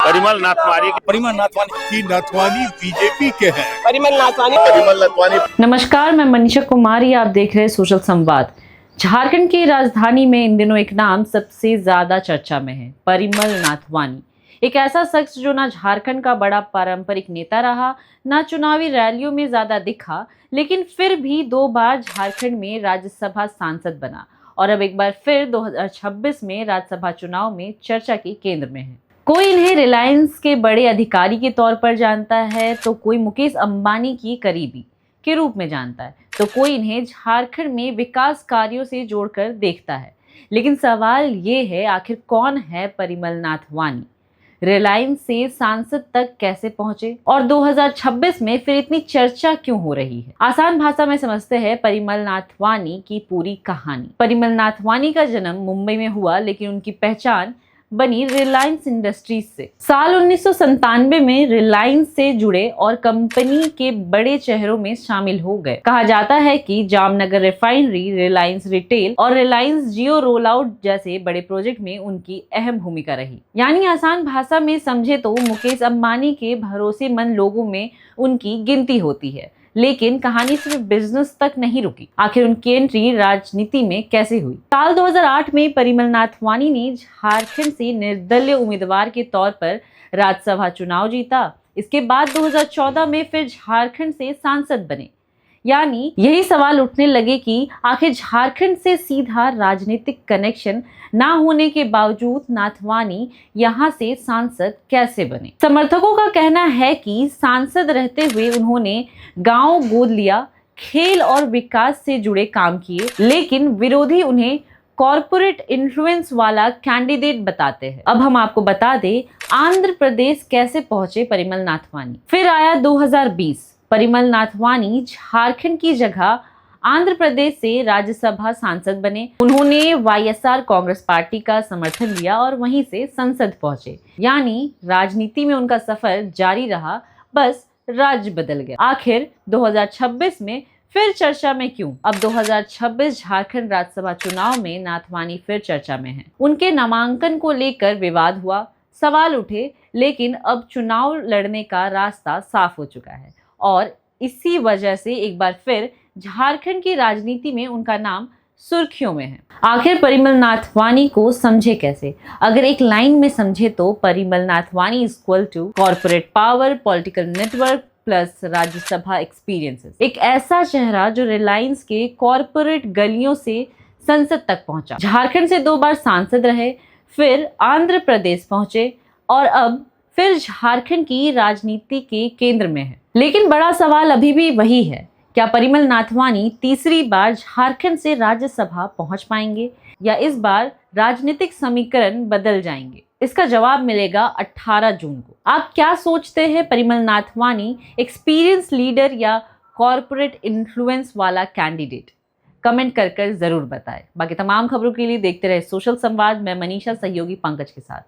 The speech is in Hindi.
परिमल नाथवानी बीजेपी के हैं। परिमल नाथवानी। नमस्कार, मैं मनीषा कुमारी, आप देख रहे हैं सोशल संवाद। झारखंड की राजधानी में इन दिनों एक नाम सबसे ज्यादा चर्चा में है, परिमल नाथवानी। एक ऐसा शख्स जो ना झारखंड का बड़ा पारंपरिक नेता रहा, ना चुनावी रैलियों में ज्यादा दिखा, लेकिन फिर भी 2 बार झारखंड में राज्यसभा सांसद बना और अब एक बार फिर 2026 में राज्यसभा चुनाव में चर्चा के केंद्र में है। कोई इन्हें रिलायंस के बड़े अधिकारी के तौर पर जानता है, तो कोई मुकेश अंबानी की करीबी के रूप में जानता है, तो कोई इन्हें झारखंड में विकास कार्यों से जोड़कर देखता है। लेकिन सवाल ये है, आखिर कौन है परिमल नाथवानी? रिलायंस से सांसद तक कैसे पहुंचे और 2026 में फिर इतनी चर्चा क्यों हो रही है? आसान भाषा में समझते हैं परिमल नाथवानी की पूरी कहानी। परिमल नाथवानी का जन्म मुंबई में हुआ, लेकिन उनकी पहचान बनी रिलायंस इंडस्ट्रीज से। साल 1997 में रिलायंस से जुड़े और कंपनी के बड़े चेहरों में शामिल हो गए। कहा जाता है कि जामनगर रिफाइनरी, रिलायंस रिटेल और रिलायंस जियो रोल आउट जैसे बड़े प्रोजेक्ट में उनकी अहम भूमिका रही। यानी आसान भाषा में समझे तो मुकेश अंबानी के भरोसेमंद लोगों में उनकी गिनती होती है। लेकिन कहानी सिर्फ बिजनेस तक नहीं रुकी। आखिर उनकी एंट्री राजनीति में कैसे हुई? साल 2008 में परिमल नाथवानी ने झारखंड से निर्दलीय उम्मीदवार के तौर पर राज्यसभा चुनाव जीता। इसके बाद 2014 में फिर झारखंड से सांसद बने। यानी यही सवाल उठने लगे कि आखिर झारखंड से सीधा राजनीतिक कनेक्शन ना होने के बावजूद नाथवानी यहां से सांसद कैसे बने? समर्थकों का कहना है कि सांसद रहते हुए उन्होंने गांव गोद लिया, खेल और विकास से जुड़े काम किए, लेकिन विरोधी उन्हें कॉरपोरेट इन्फ्लुएंस वाला कैंडिडेट बताते हैं। अब हम आपको बता दें, आंध्र प्रदेश कैसे पहुंचे परिमल नाथवानी। फिर आया 2020। परिमल नाथवानी झारखंड की जगह आंध्र प्रदेश से राज्यसभा सांसद बने। उन्होंने वाईएसआर कांग्रेस पार्टी का समर्थन लिया और वहीं से संसद पहुंचे। यानी राजनीति में उनका सफर जारी रहा, बस राज्य बदल गया। आखिर 2026 में फिर चर्चा में क्यों? अब 2026 झारखंड राज्यसभा चुनाव में नाथवानी फिर चर्चा में हैं। उनके नामांकन को लेकर विवाद हुआ, सवाल उठे, लेकिन अब चुनाव लड़ने का रास्ता साफ हो चुका है और इसी वजह से एक बार फिर झारखंड की राजनीति में उनका नाम सुर्खियों में है। आखिर परिमल नाथवानी को समझे कैसे? अगर एक लाइन में समझे तो Parimal Nathwani equal to corporate power, political network plus Rajya Sabha experiences. एक ऐसा चेहरा जो रिलायंस के कॉर्पोरेट गलियों से संसद तक पहुंचा, झारखंड से 2 बार सांसद रहे, फिर आंध्र प्रदेश पहुंचे और अब फिर झारखंड की राजनीति के केंद्र में है। लेकिन बड़ा सवाल अभी भी वही है, क्या परिमल नाथवानी तीसरी बार झारखंड से राज्यसभा पहुंच पाएंगे या इस बार राजनीतिक समीकरण बदल जाएंगे? इसका जवाब मिलेगा 18 जून को। आप क्या सोचते हैं, परिमल नाथवानी एक्सपीरियंस लीडर या कॉर्पोरेट इन्फ्लुएंस वाला कैंडिडेट? कमेंट कर जरूर बताएं। बाकी तमाम खबरों के लिए देखते रहे सोशल संवाद। मैं मनीषा, सहयोगी पंकज के साथ।